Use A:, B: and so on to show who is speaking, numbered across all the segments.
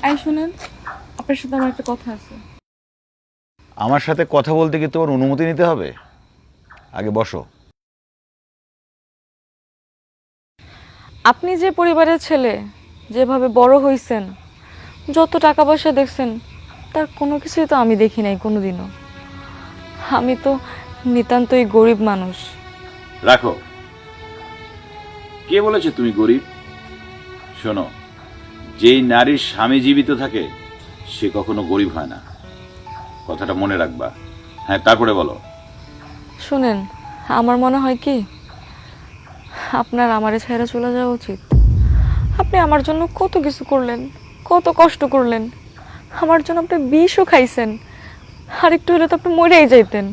A: এই শুনেন, আপনার সাথে আমার একটা কথা আছে।
B: আমার সাথে কথা বলতে কি তোমার অনুমতি নিতে হবে? আগে বসো।
A: আপনি যে পরিবারের ছেলে, যেভাবে বড় হইছেন, যত টাকা পয়সা দেখছেন, তার কোনো কিছুই তো আমি দেখি নাই কোনোদিনও। আমি তো নিতান্তই গরিব মানুষ।
B: রাখো। কে বলেছে তুমি গরিব? শোনো, যেই নারীর স্বামী জীবিত থাকে সে কখনো গরিব হয় না, কথাটা মনে রাখবা। হ্যাঁ, তারপরে বলো।
A: শুনেন, আমার মনে হয় কি আপনার আমারে ছেড়ে চলে যাওয়া উচিত। আপনি আমার জন্য কত কিছু করলেন, কত কষ্ট করলেন, আমার জন্য আপনি বিষও খাইছেন, আর একটু হলে তো আপনি মরেই যাইতেন।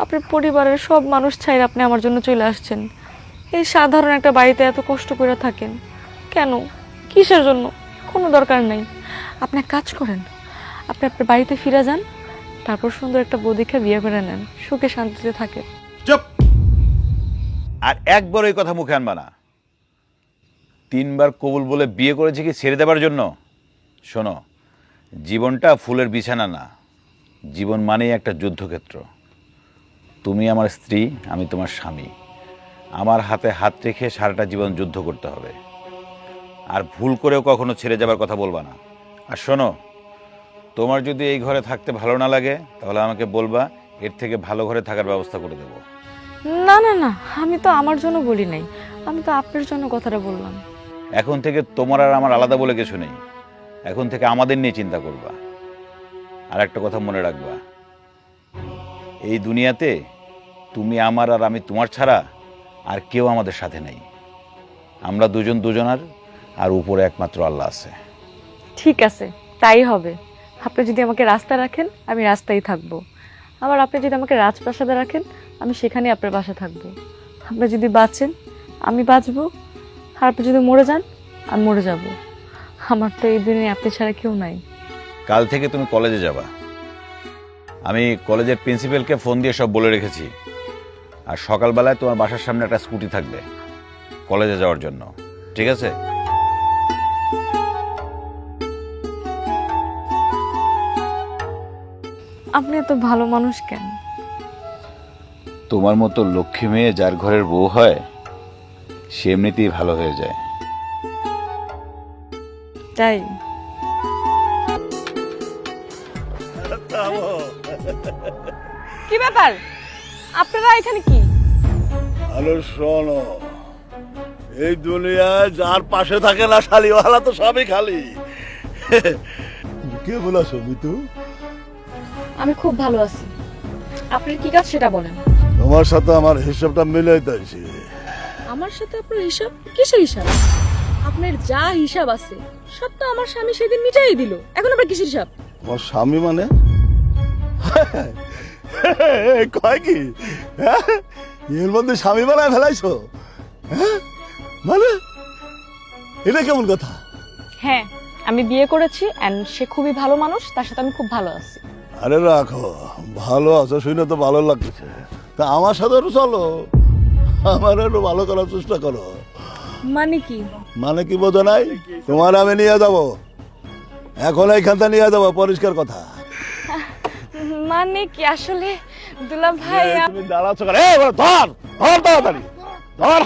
A: আপনার পরিবারের সব মানুষ ছাইরে আপনি আমার জন্য চলে আসছেন। এই সাধারণ একটা বাড়িতে এত কষ্ট করে থাকেন কেন? কিসের জন্য? কোনো দরকার নাই। আপনি এক কাজ করেন, আপনি আপনার বাড়িতে ফিরে যান, তারপর সুন্দর একটা বউ দেখে বিয়ে করে নেন, সুখে শান্তিতে থাকে।
B: চুপ! আর একবার ওই কথা মুখে আনবা না। 3বার কবুল বলে বিয়ে করেছে কি ছেড়ে দেবার জন্য? শোনো, জীবনটা ফুলের বিছানা না, জীবন মানেই একটা যুদ্ধক্ষেত্র। তুমি আমার স্ত্রী, আমি তোমার স্বামী। আমার হাতে হাত রেখে সারাটা জীবন যুদ্ধ করতে হবে। আর ভুল করেও কখনো ছেড়ে যাবার কথা বলবা না। আর শোনো, তোমার যদি এই ঘরে থাকতে ভালো না লাগে তাহলে আমাকে বলবা, এর থেকে ভালো ঘরে থাকার ব্যবস্থা করে দেবো।
A: না না না, আমি তো আমার জন্য বলি নাই, আমি তো আপনার জন্য কথাটা বললাম।
B: এখন থেকে তোমার আর আমার আলাদা বলে কিছু নেই, এখন থেকে আমাদের নিয়ে চিন্তা করবা। আর একটা কথা মনে রাখবা, এই দুনিয়াতে তুমি আমার আর আমি তোমার ছাড়া আর কেউ আমাদের সাথে নেই। আমরা দুজন দুজনার, আর উপরে একমাত্র আল্লাহ আছে।
A: ঠিক আছে, তাই হবে। আপনি যদি আমাকে রাস্তায় রাখেন আমি রাস্তায় থাকবো, আবার আপনি যদি আমাকে রাজপ্রাসাদে রাখেন আমি সেখানেই আপনার বাসা থাকবো। আপনি যদি বাঁচেন আমি বাঁচবো, আর আপনি যদি মরে যান আমি মরে যাব। আমার তো এই দুনিয়ায় আপনি ছাড়া কেউ নাই।
B: কাল থেকে তুমি কলেজে যাবা। আমি কলেজের প্রিন্সিপালকে ফোন দিয়ে সব বলে রেখেছি। আর সকালবেলায় তোমার বাসার সামনে একটা স্কুটি থাকবে কলেজে যাওয়ার জন্য, ঠিক আছে?
A: আপনি এত ভালো মানুষ কেন?
B: তোমার মতো লক্ষ্মী মেয়ে যার ঘরের বউ হয় সে এমনিতেই ভালো হয়ে যায়।
A: তাই? কি ব্যাপার, আপনারা এখানে কি?
C: আরে শোনো, এই দুনিয়ায় যার পাশে থাকে না শালিওয়ালা তো সবই খালি। কে বলাছো মিতু?
A: আমি খুব ভালো আছি। আপনার কি কাজ সেটা বলেন।
C: তোমার সাথে আমার হিসাবটা মিলে দিয়েছি।
A: আমার সাথে আপনার হিসাব? কিসের হিসাব? আপনার যা হিসাব আছে সব তো আমার স্বামী সেদিন মিটাই দিল, এখন আবার কিসের হিসাব?
C: তোমার স্বামী মানে? কয় কি? হ্যাঁ? এর মধ্যে স্বামী বানায় ফেলাইছো? হ্যাঁ? মানে এটা কেমন কথা?
A: হ্যাঁ, আমি বিয়ে করেছি এন্ড সে খুবই ভালো মানুষ, তার সাথে আমি খুব ভালো আছি।
C: আরে রাখো, ভালো আছো শুনে তো ভালো লাগছে। তা আমার সাথে একটু চলো, আমার একটু ভালো করার চেষ্টা করো।
A: মানে কি?
C: মানে কি বোঝো নাই? তোমার আমি নিয়ে যাবো, এখন এইখানটা নিয়ে যাবো, পরিষ্কার কথা।
A: মানে কি আসলে দুলা ভাই?
C: তুমি দাঁড়াচ্ছ কেন? ধর ধর তাড়াতাড়ি ধর।